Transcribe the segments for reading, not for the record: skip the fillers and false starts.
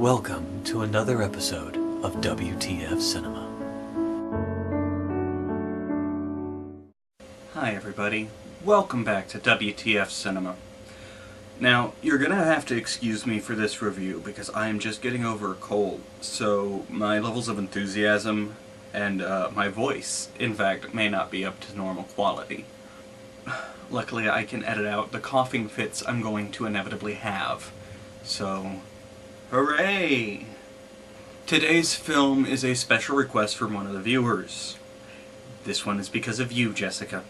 Welcome to another episode of WTF Cinema. Hi everybody, welcome back to WTF Cinema. Now, you're gonna have to excuse me for this review because I am just getting over a cold, so my levels of enthusiasm and my voice, in fact, may not be up to normal quality. Luckily, I can edit out the coughing fits I'm going to inevitably have, so hooray! Today's film is a special request from one of the viewers. This one is because of you, Jessica.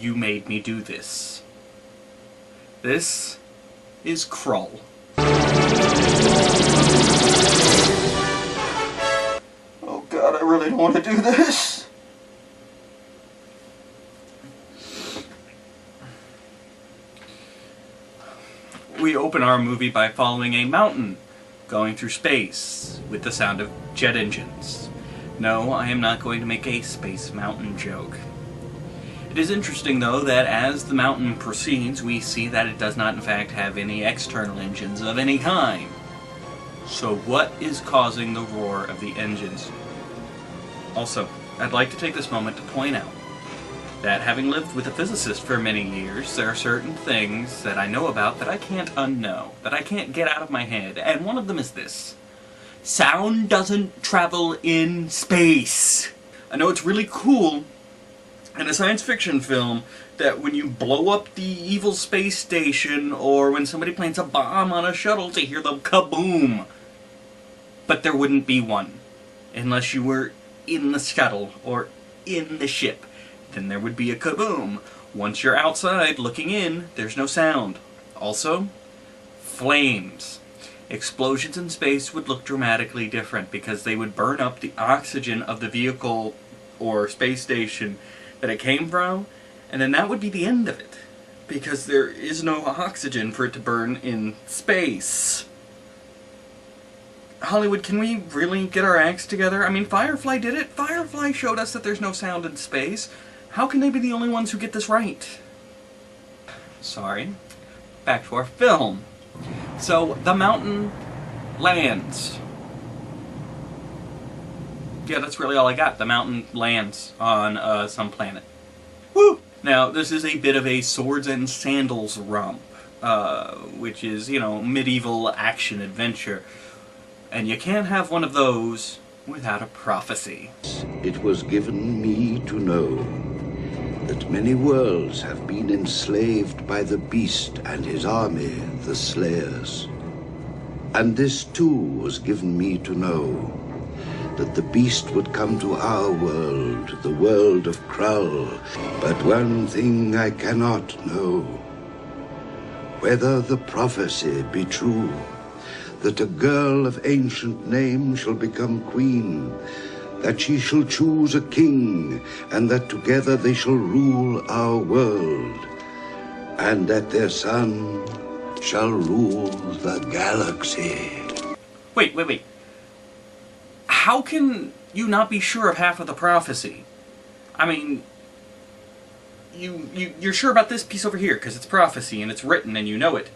You made me do this. This is Krull. Oh god, I really don't want to do this! We open our movie by following a mountain going through space with the sound of jet engines. No, I am not going to make a space mountain joke. It is interesting, though, that as the mountain proceeds, we see that it does not, in fact, have any external engines of any kind. So what is causing the roar of the engines? Also, I'd like to take this moment to point out that having lived with a physicist for many years, there are certain things that I know about that I can't unknow, that I can't get out of my head, and one of them is this. Sound doesn't travel in space. I know it's really cool in a science fiction film that when you blow up the evil space station or when somebody plants a bomb on a shuttle to hear the kaboom. But there wouldn't be one unless you were in the shuttle or in the ship. Then there would be a kaboom. Once you're outside looking in, there's no sound. Also, flames. Explosions in space would look dramatically different because they would burn up the oxygen of the vehicle or space station that it came from, and then that would be the end of it, because there is no oxygen for it to burn in space. Hollywood, can we really get our acts together? I mean, Firefly did it. Firefly showed us that there's no sound in space. How can they be the only ones who get this right? Sorry. Back to our film. So, the mountain lands. Yeah, that's really all I got. The mountain lands on some planet. Woo! Now, this is a bit of a swords and sandals romp, which is, you know, medieval action adventure. And you can't have one of those without a prophecy. It was given me to know that many worlds have been enslaved by the beast and his army, the Slayers. And this too was given me to know, that the beast would come to our world, the world of Krull. But one thing I cannot know, whether the prophecy be true, that a girl of ancient name shall become queen, that she shall choose a king, and that together they shall rule our world, and that their son shall rule the galaxy. Wait. How can you not be sure of half of the prophecy? I mean, you're sure about this piece over here, because it's prophecy, and it's written, and you know it.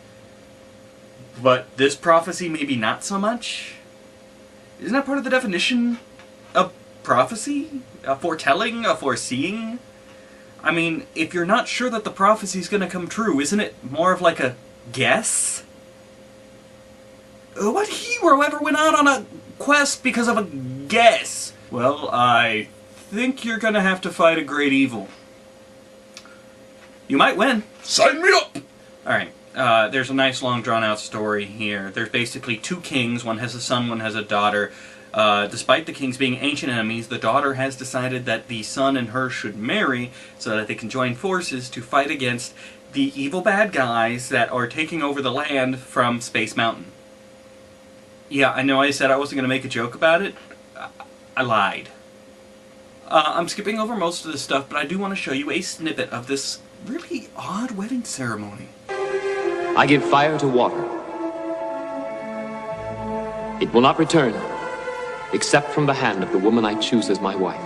But this prophecy maybe not so much? Isn't that part of the definition of prophecy? A foretelling? A foreseeing? I mean, if you're not sure that the prophecy's gonna come true, isn't it more of like a guess? What hero ever went out on a quest because of a guess? Well, I think you're gonna have to fight a great evil. You might win. Sign me up! Alright. There's a nice long drawn out story here. There's basically two kings, one has a son, one has a daughter. Despite the kings being ancient enemies, the daughter has decided that the son and her should marry so that they can join forces to fight against the evil bad guys that are taking over the land from Space Mountain. Yeah, I know I said I wasn't going to make a joke about it. I lied. I'm skipping over most of this stuff, but I do want to show you a snippet of this really odd wedding ceremony. I give fire to water. It will not return, except from the hand of the woman I choose as my wife.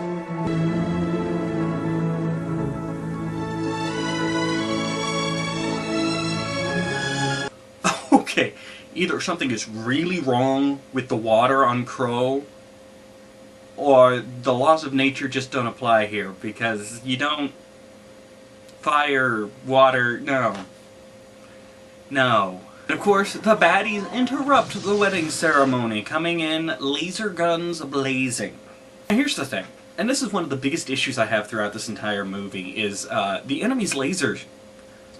Okay, either something is really wrong with the water on Krull, or the laws of nature just don't apply here, because you don't... Fire, water, no. No. And of course, the baddies interrupt the wedding ceremony, coming in laser guns blazing. And here's the thing, and this is one of the biggest issues I have throughout this entire movie, is the enemy's lasers,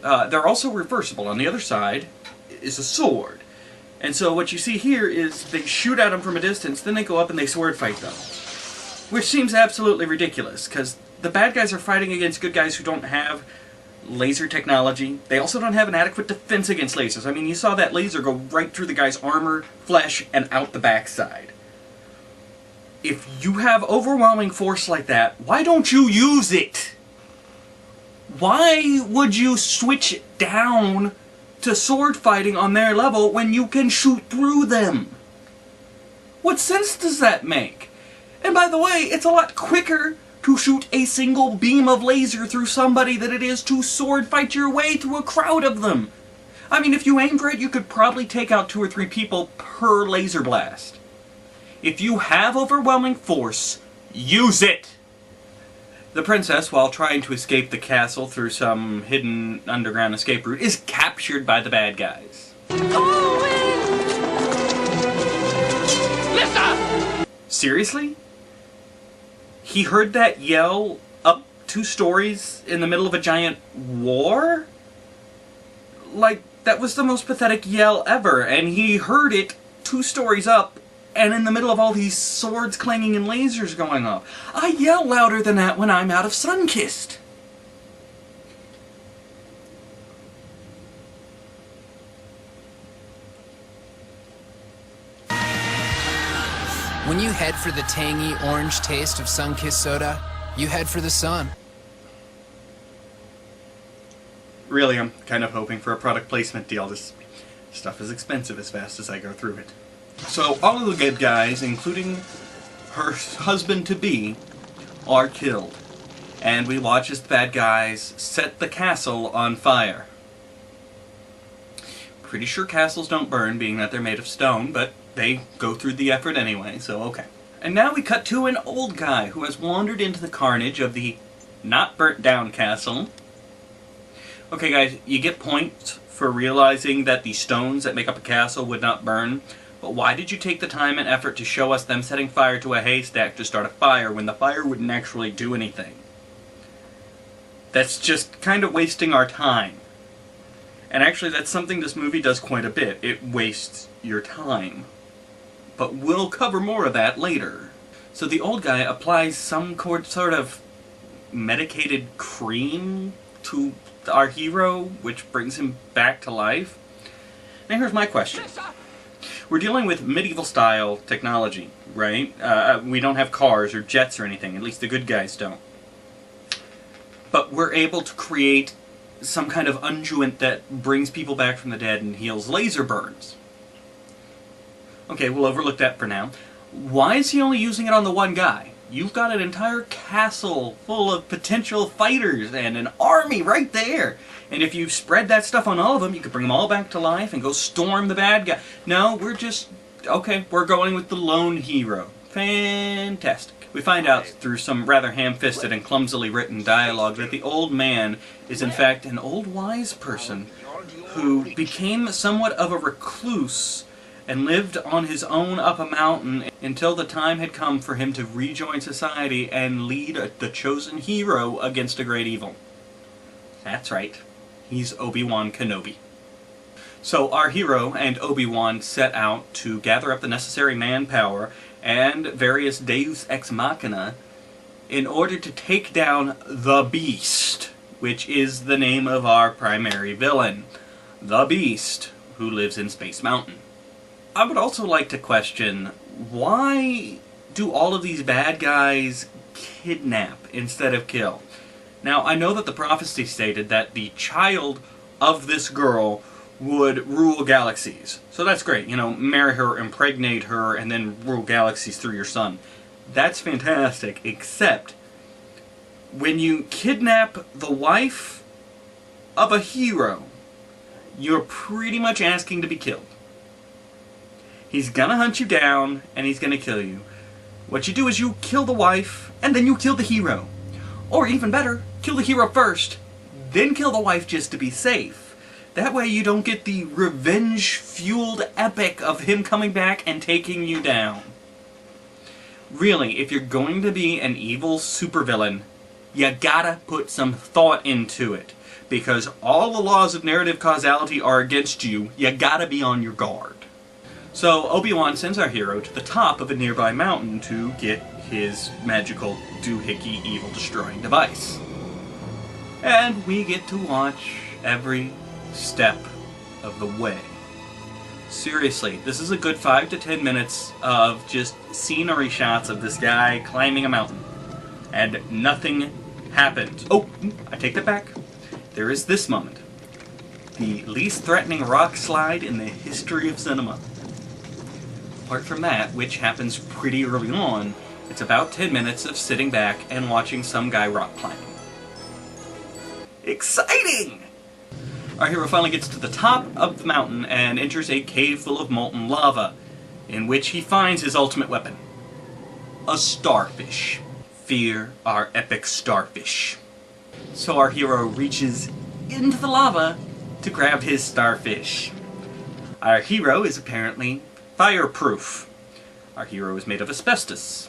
they're also reversible. On the other side is a sword. And so what you see here is they shoot at them from a distance, then they go up and they sword fight them. Which seems absolutely ridiculous, because the bad guys are fighting against good guys who don't have laser technology. They also don't have an adequate defense against lasers. I mean, you saw that laser go right through the guy's armor, flesh, and out the backside. If you have overwhelming force like that, why don't you use it? Why would you switch down to sword fighting on their level when you can shoot through them? What sense does that make? And by the way, it's a lot quicker to shoot a single beam of laser through somebody than it is to sword fight your way through a crowd of them. I mean, if you aim for it, you could probably take out 2 or 3 people per laser blast. If you have overwhelming force, use it! The princess, while trying to escape the castle through some hidden underground escape route, is captured by the bad guys. Listen! Seriously? He heard that yell up 2 stories in the middle of a giant war? Like, that was the most pathetic yell ever, and he heard it 2 stories up and in the middle of all these swords clanging and lasers going off. I yell louder than that when I'm out of Sunkissed. When you head for the tangy orange taste of sun-kissed soda, you head for the sun. Really, I'm kind of hoping for a product placement deal. This stuff is expensive as fast as I go through it. So all of the good guys, including her husband-to-be, are killed. And we watch as the bad guys set the castle on fire. Pretty sure castles don't burn, being that they're made of stone, but they go through the effort anyway, so okay. And now we cut to an old guy who has wandered into the carnage of the not burnt down castle. Okay guys, you get points for realizing that the stones that make up a castle would not burn, but why did you take the time and effort to show us them setting fire to a haystack to start a fire when the fire wouldn't actually do anything? That's just kind of wasting our time. And actually that's something this movie does quite a bit. It wastes your time. But we'll cover more of that later. So the old guy applies some sort of medicated cream to our hero, which brings him back to life. Now here's my question. We're dealing with medieval style technology, right? We don't have cars or jets or anything, at least the good guys don't. But we're able to create some kind of unguent that brings people back from the dead and heals laser burns. Okay, we'll overlook that for now. Why is he only using it on the one guy? You've got an entire castle full of potential fighters and an army right there. And if you spread that stuff on all of them, you could bring them all back to life and go storm the bad guy. No, we're just... okay, we're going with the lone hero. Fantastic. We find out through some rather ham-fisted and clumsily written dialogue that the old man is in fact an old wise person who became somewhat of a recluse and lived on his own up a mountain until the time had come for him to rejoin society and lead the chosen hero against a great evil. That's right. He's Obi-Wan Kenobi. So our hero and Obi-Wan set out to gather up the necessary manpower and various deus ex machina in order to take down the Beast, which is the name of our primary villain. The Beast, who lives in Space Mountain. I would also like to question, why do all of these bad guys kidnap instead of kill? Now, I know that the prophecy stated that the child of this girl would rule galaxies. So that's great, you know, marry her, impregnate her, and then rule galaxies through your son. That's fantastic, except when you kidnap the wife of a hero, you're pretty much asking to be killed. He's gonna hunt you down, and he's gonna kill you. What you do is you kill the wife, and then you kill the hero. Or even better, kill the hero first, then kill the wife just to be safe. That way you don't get the revenge-fueled epic of him coming back and taking you down. Really, if you're going to be an evil supervillain, you gotta put some thought into it. Because all the laws of narrative causality are against you, you gotta be on your guard. So Obi-Wan sends our hero to the top of a nearby mountain to get his magical doohickey evil destroying device. And we get to watch every step of the way. Seriously, this is a good 5 to 10 minutes of just scenery shots of this guy climbing a mountain. And nothing happens. Oh, I take that back. There is this moment. The least threatening rock slide in the history of cinema. Apart from that, which happens pretty early on, it's about 10 minutes of sitting back and watching some guy rock climbing. Exciting! Our hero finally gets to the top of the mountain and enters a cave full of molten lava, in which he finds his ultimate weapon. A starfish. Fear our epic starfish. So our hero reaches into the lava to grab his starfish. Our hero is apparently fireproof. Our hero is made of asbestos.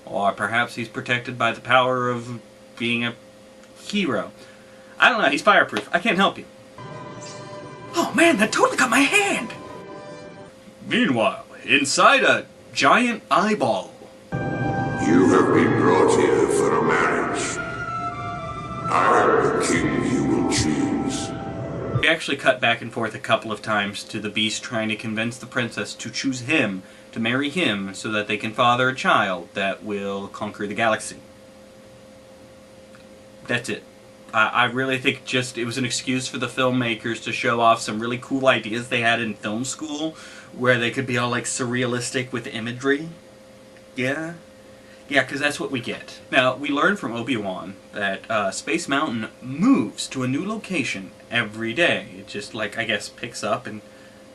Or perhaps he's protected by the power of being a hero. I don't know, he's fireproof. I can't help you. Oh man, that totally got my hand! Meanwhile, inside a giant eyeball. You have been brought here for a marriage. I am the king you will choose. We actually cut back and forth a couple of times to the beast trying to convince the princess to choose him, to marry him, so that they can father a child that will conquer the galaxy. That's it. I really think just it was an excuse for the filmmakers to show off some really cool ideas they had in film school, where they could be all like surrealistic with imagery. Yeah? Yeah, because that's what we get. Now, we learn from Obi-Wan that Space Mountain moves to a new location every day. It just, like, I guess, picks up and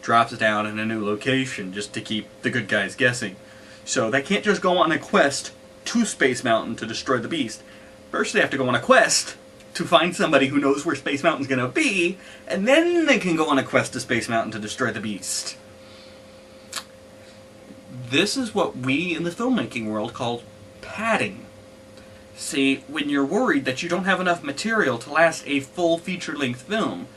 drops down in a new location just to keep the good guys guessing. So they can't just go on a quest to Space Mountain to destroy the beast. First they have to go on a quest to find somebody who knows where Space Mountain's gonna be, and then they can go on a quest to Space Mountain to destroy the beast. This is what we in the filmmaking world call padding. See, when you're worried that you don't have enough material to last a full feature-length film,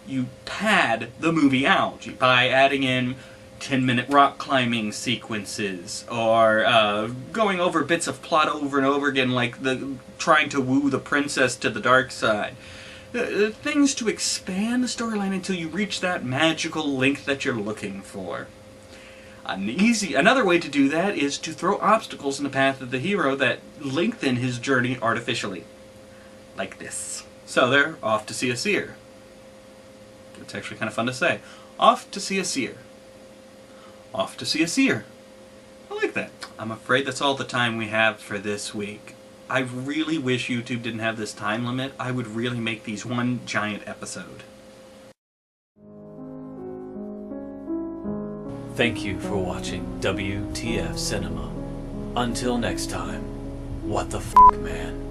you pad the movie out by adding in 10-minute rock climbing sequences, or going over bits of plot over and over again, like trying to woo the princess to the dark side. Things to expand the storyline until you reach that magical length that you're looking for. Another way to do that is to throw obstacles in the path of the hero that lengthen his journey artificially. Like this. So they're off to see a seer. It's actually kind of fun to say. Off to see a seer. Off to see a seer. I like that. I'm afraid that's all the time we have for this week. I really wish YouTube didn't have this time limit. I would really make these one giant episode. Thank you for watching WTF Cinema. Until next time, what the f***, man?